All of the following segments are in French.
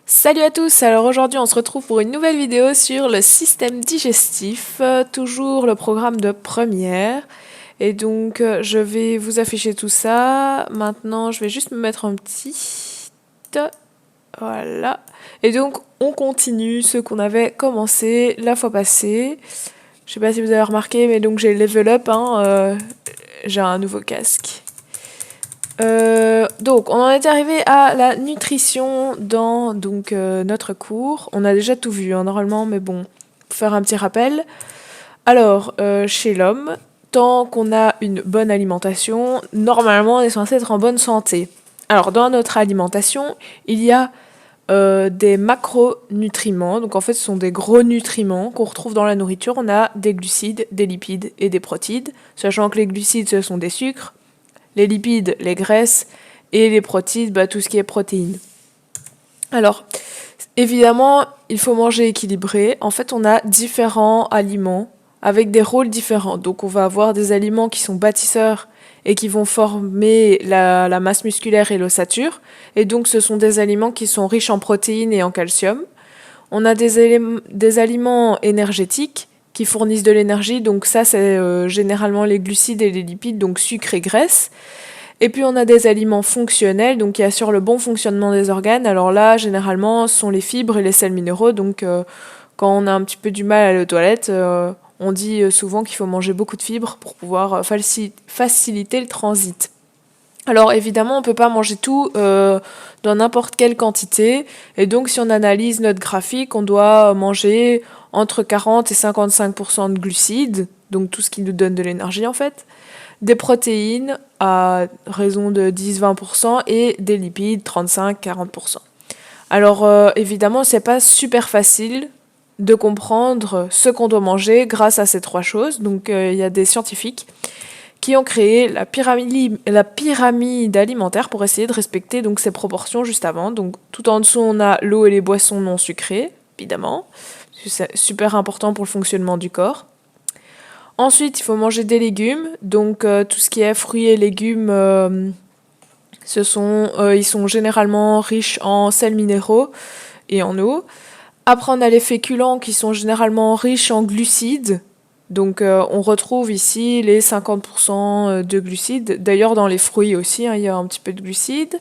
Salut à tous, alors aujourd'hui on se retrouve pour une nouvelle vidéo sur le système digestif, toujours le programme de première. Et donc je vais vous afficher tout ça. Maintenant je vais juste me mettre un petit... Voilà. Et donc on continue ce qu'on avait commencé la fois passée. Je sais pas si vous avez remarqué, mais donc j'ai level up, j'ai un nouveau casque. Donc, on en est arrivé à la nutrition dans notre cours. On a déjà tout vu, normalement, mais bon, pour faire un petit rappel. Alors, chez l'homme, tant qu'on a une bonne alimentation, normalement, on est censé être en bonne santé. Alors, dans notre alimentation, il y a des macronutriments. Donc, en fait, ce sont des gros nutriments qu'on retrouve dans la nourriture. On a des glucides, des lipides et des protides, sachant que les glucides, ce sont des sucres. Les lipides, les graisses, et les protides, tout ce qui est protéines. Alors, évidemment, il faut manger équilibré. En fait, on a différents aliments avec des rôles différents. Donc, on va avoir des aliments qui sont bâtisseurs et qui vont former la masse musculaire et l'ossature. Et donc, ce sont des aliments qui sont riches en protéines et en calcium. On a des aliments énergétiques qui fournissent de l'énergie. Donc ça, c'est généralement les glucides et les lipides, donc sucre et graisse. Et puis on a des aliments fonctionnels, donc qui assurent le bon fonctionnement des organes. Alors là, généralement, ce sont les fibres et les sels minéraux. Donc quand on a un petit peu du mal à aller aux toilettes, on dit souvent qu'il faut manger beaucoup de fibres pour pouvoir faciliter le transit. Alors évidemment, on ne peut pas manger tout dans n'importe quelle quantité. Et donc si on analyse notre graphique, on doit manger entre 40 et 55% de glucides, donc tout ce qui nous donne de l'énergie en fait, des protéines à raison de 10-20% et des lipides 35-40%. Alors évidemment, c'est pas super facile de comprendre ce qu'on doit manger grâce à ces trois choses. Donc il y a des scientifiques qui ont créé la pyramide alimentaire pour essayer de respecter donc ces proportions juste avant. Donc tout en dessous, on a l'eau et les boissons non sucrées, évidemment. C'est super important pour le fonctionnement du corps. Ensuite, il faut manger des légumes. Donc tout ce qui est fruits et légumes, ils sont généralement riches en sels minéraux et en eau. Après, on a les féculents qui sont généralement riches en glucides. Donc on retrouve ici les 50% de glucides. D'ailleurs dans les fruits aussi, il y a un petit peu de glucides.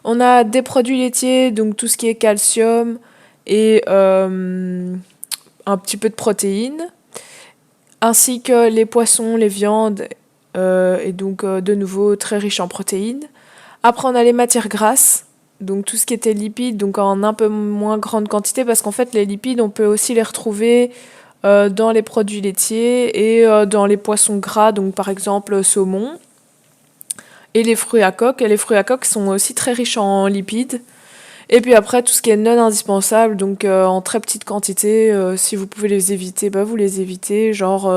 On a des produits laitiers, donc tout ce qui est calcium et un petit peu de protéines. Ainsi que les poissons, les viandes, et donc de nouveau très riches en protéines. Après on a les matières grasses, donc tout ce qui était lipides, donc en un peu moins grande quantité, parce qu'en fait les lipides on peut aussi les retrouver dans les produits laitiers et dans les poissons gras, donc par exemple saumon, et les fruits à coque. Et les fruits à coque sont aussi très riches en lipides. Et puis après, tout ce qui est non indispensable, donc en très petite quantité, si vous pouvez les éviter, vous les évitez, genre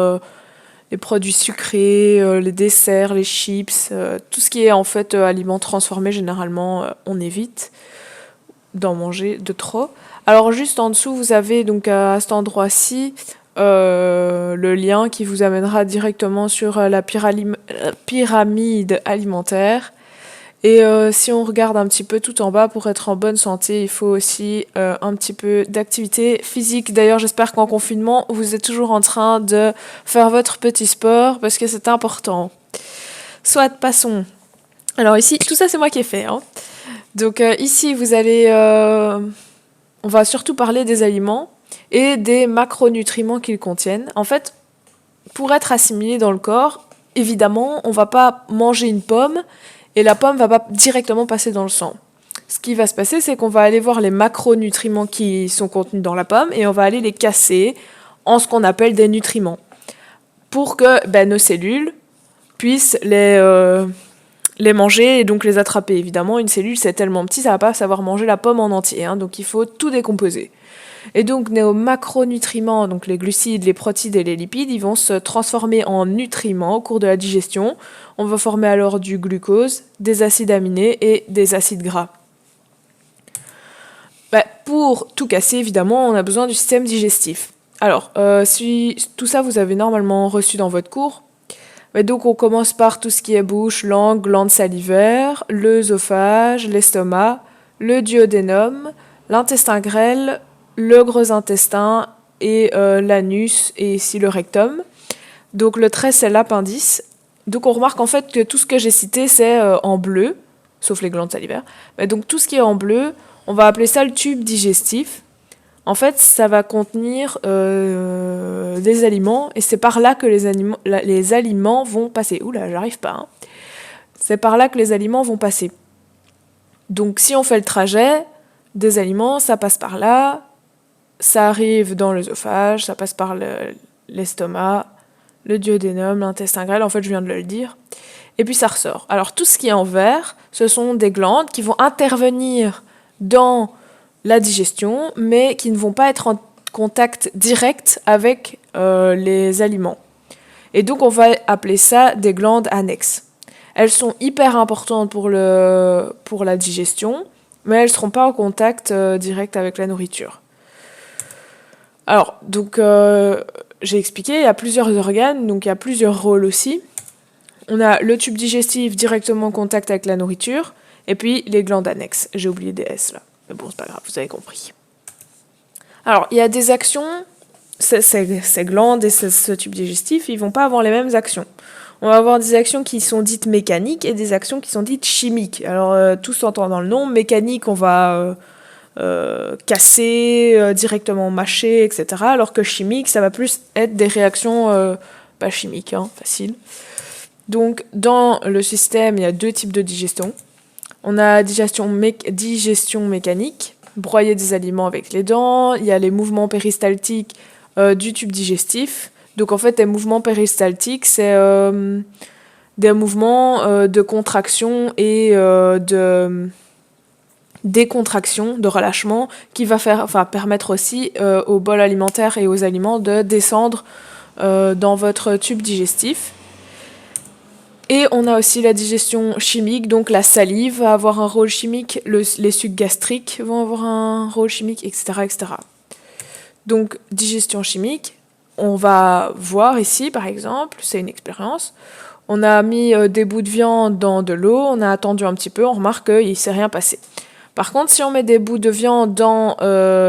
les produits sucrés, les desserts, les chips, tout ce qui est en fait aliments transformés, généralement, on évite d'en manger de trop. Alors juste en dessous, vous avez donc à cet endroit-ci le lien qui vous amènera directement sur la pyramide alimentaire. Et si on regarde un petit peu tout en bas, pour être en bonne santé, il faut aussi un petit peu d'activité physique. D'ailleurs, j'espère qu'en confinement, vous êtes toujours en train de faire votre petit sport parce que c'est important. Soit, passons. Alors ici, tout ça c'est moi qui ai fait. Donc ici, on va surtout parler des aliments et des macronutriments qu'ils contiennent. En fait, pour être assimilé dans le corps, évidemment, on va pas manger une pomme et la pomme va pas directement passer dans le sang. Ce qui va se passer, c'est qu'on va aller voir les macronutriments qui sont contenus dans la pomme et on va aller les casser en ce qu'on appelle des nutriments pour que nos cellules puissent les manger et donc les attraper. Évidemment, une cellule, c'est tellement petit, ça va pas savoir manger la pomme en entier, donc il faut tout décomposer. Et donc, nos macronutriments, donc les glucides, les protides et les lipides, ils vont se transformer en nutriments au cours de la digestion. On va former alors du glucose, des acides aminés et des acides gras. Pour tout casser, évidemment, on a besoin du système digestif. Alors, si tout ça vous avez normalement reçu dans votre cours, donc on commence par tout ce qui est bouche, langue, glande salivaire, l'œsophage, l'estomac, le duodénum, l'intestin grêle, le gros intestin et l'anus et ici le rectum. Donc le trait, c'est l'appendice. Donc on remarque en fait que tout ce que j'ai cité, c'est en bleu, sauf les glandes salivaires. Mais donc tout ce qui est en bleu, on va appeler ça le tube digestif. En fait, ça va contenir des aliments, et c'est par là que les aliments vont passer. Oula, j'arrive pas. Hein. C'est par là que les aliments vont passer. Donc si on fait le trajet des aliments, ça passe par là, ça arrive dans l'œsophage, ça passe par l'estomac, le duodénum, l'intestin grêle, en fait je viens de le dire, et puis ça ressort. Alors tout ce qui est en vert, ce sont des glandes qui vont intervenir dans la digestion, mais qui ne vont pas être en contact direct avec les aliments. Et donc on va appeler ça des glandes annexes. Elles sont hyper importantes pour la digestion, mais elles ne seront pas en contact direct avec la nourriture. Alors, donc, j'ai expliqué, il y a plusieurs organes, donc il y a plusieurs rôles aussi. On a le tube digestif directement en contact avec la nourriture, et puis les glandes annexes. J'ai oublié des S là, mais bon, c'est pas grave, vous avez compris. Alors, il y a des actions, ces glandes et ce tube digestif, ils vont pas avoir les mêmes actions. On va avoir des actions qui sont dites mécaniques et des actions qui sont dites chimiques. Alors, tout s'entend dans le nom. Mécanique, on va casser, directement mâcher, etc. Alors que chimique, ça va plus être des réactions pas chimiques, hein, facile. Donc, dans le système, il y a deux types de digestion. On a digestion mécanique, broyer des aliments avec les dents. Il y a les mouvements péristaltiques du tube digestif. Donc en fait, les mouvements péristaltiques, c'est des mouvements de contraction et de décontraction, de relâchement, qui va permettre aussi au bol alimentaire et aux aliments de descendre dans votre tube digestif. Et on a aussi la digestion chimique, donc la salive va avoir un rôle chimique, les sucs gastriques vont avoir un rôle chimique, etc., etc. Donc digestion chimique. On va voir ici, par exemple, c'est une expérience. On a mis des bouts de viande dans de l'eau, on a attendu un petit peu, on remarque qu'il ne s'est rien passé. Par contre, si on met des bouts de viande dans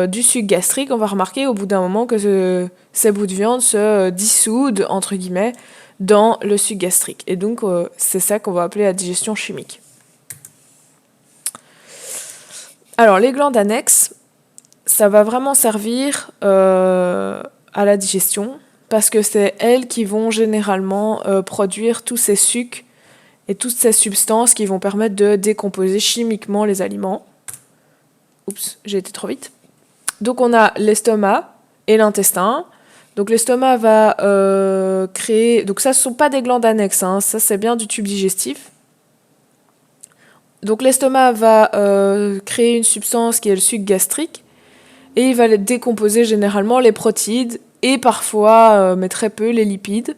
du suc gastrique, on va remarquer au bout d'un moment que ces bouts de viande se dissoudent, entre guillemets, dans le suc gastrique. Et donc, c'est ça qu'on va appeler la digestion chimique. Alors, les glandes annexes, ça va vraiment servir à la digestion, parce que c'est elles qui vont généralement produire tous ces sucs et toutes ces substances qui vont permettre de décomposer chimiquement les aliments. Oups, j'ai été trop vite. Donc on a l'estomac et l'intestin. Donc l'estomac va créer... Donc ça, ce ne sont pas des glandes annexes, hein, ça c'est bien du tube digestif. Donc l'estomac va créer une substance qui est le suc gastrique, et il va décomposer généralement les protéines et parfois, mais très peu, les lipides.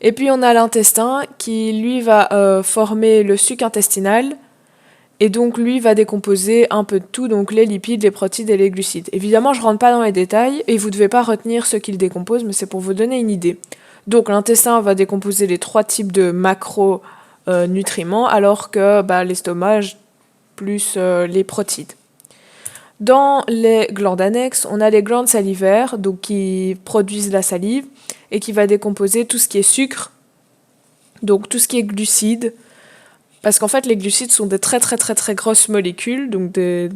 Et puis on a l'intestin qui, lui, va former le suc intestinal, et donc lui va décomposer un peu de tout, donc les lipides, les protéines et les glucides. Évidemment, je ne rentre pas dans les détails, et vous ne devez pas retenir ce qu'il décompose, mais c'est pour vous donner une idée. Donc l'intestin va décomposer les 3 types de macronutriments, alors que l'estomac plus les protéines. Dans les glandes annexes, on a les glandes salivaires, donc qui produisent la salive et qui va décomposer tout ce qui est sucre, donc tout ce qui est glucides, parce qu'en fait les glucides sont des très très très très grosses molécules, donc des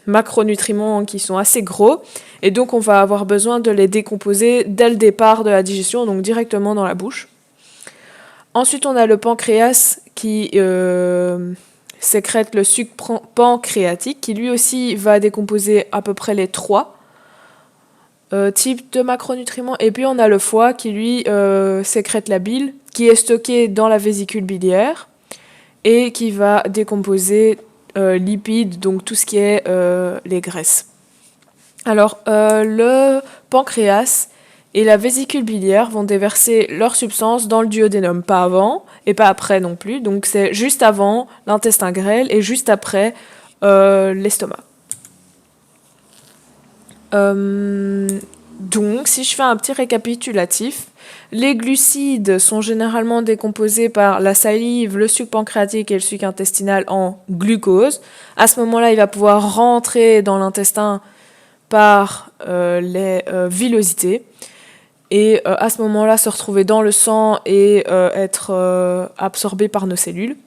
macronutriments qui sont assez gros, et donc on va avoir besoin de les décomposer dès le départ de la digestion, donc directement dans la bouche. Ensuite on a le pancréas qui sécrète le suc pancréatique, qui lui aussi va décomposer à peu près les 3 types de macronutriments. Et puis on a le foie qui lui sécrète la bile, qui est stockée dans la vésicule biliaire et qui va décomposer lipides, donc tout ce qui est les graisses. Alors le pancréas et la vésicule biliaire vont déverser leurs substances dans le duodénum, pas avant et pas après non plus, donc c'est juste avant l'intestin grêle et juste après l'estomac. Donc, si je fais un petit récapitulatif, les glucides sont généralement décomposés par la salive, le suc pancréatique et le suc intestinal en glucose. À ce moment-là, il va pouvoir rentrer dans l'intestin par les villosités et à ce moment-là se retrouver dans le sang et être absorbé par nos cellules.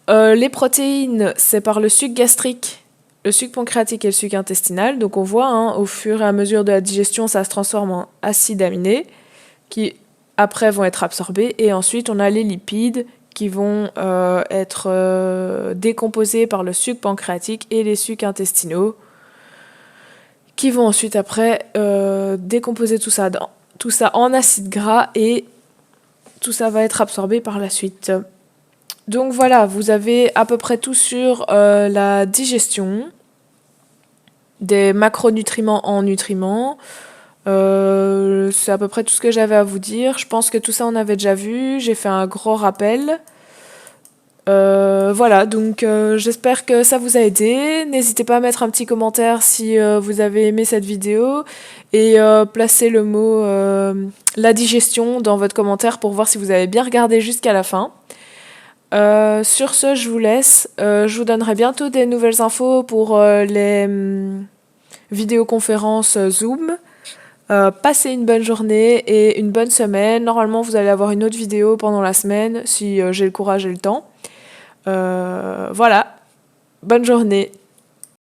Les protéines, c'est par le suc gastrique, le suc pancréatique et le suc intestinal. Donc on voit, hein, au fur et à mesure de la digestion, ça se transforme en acides aminés qui après vont être absorbés. Et ensuite, on a les lipides qui vont être décomposés par le suc pancréatique et les sucs intestinaux qui vont ensuite après décomposer tout ça en acides gras et tout ça va être absorbé par la suite. Donc voilà, vous avez à peu près tout sur la digestion, des macronutriments en nutriments. C'est à peu près tout ce que j'avais à vous dire. Je pense que tout ça on avait déjà vu. J'ai fait un gros rappel. Voilà, donc j'espère que ça vous a aidé. N'hésitez pas à mettre un petit commentaire si vous avez aimé cette vidéo et placez le mot la digestion dans votre commentaire pour voir si vous avez bien regardé jusqu'à la fin. Sur ce, je vous laisse. Je vous donnerai bientôt des nouvelles infos pour les vidéoconférences Zoom. Passez une bonne journée et une bonne semaine. Normalement, vous allez avoir une autre vidéo pendant la semaine si j'ai le courage et le temps. Voilà, bonne journée.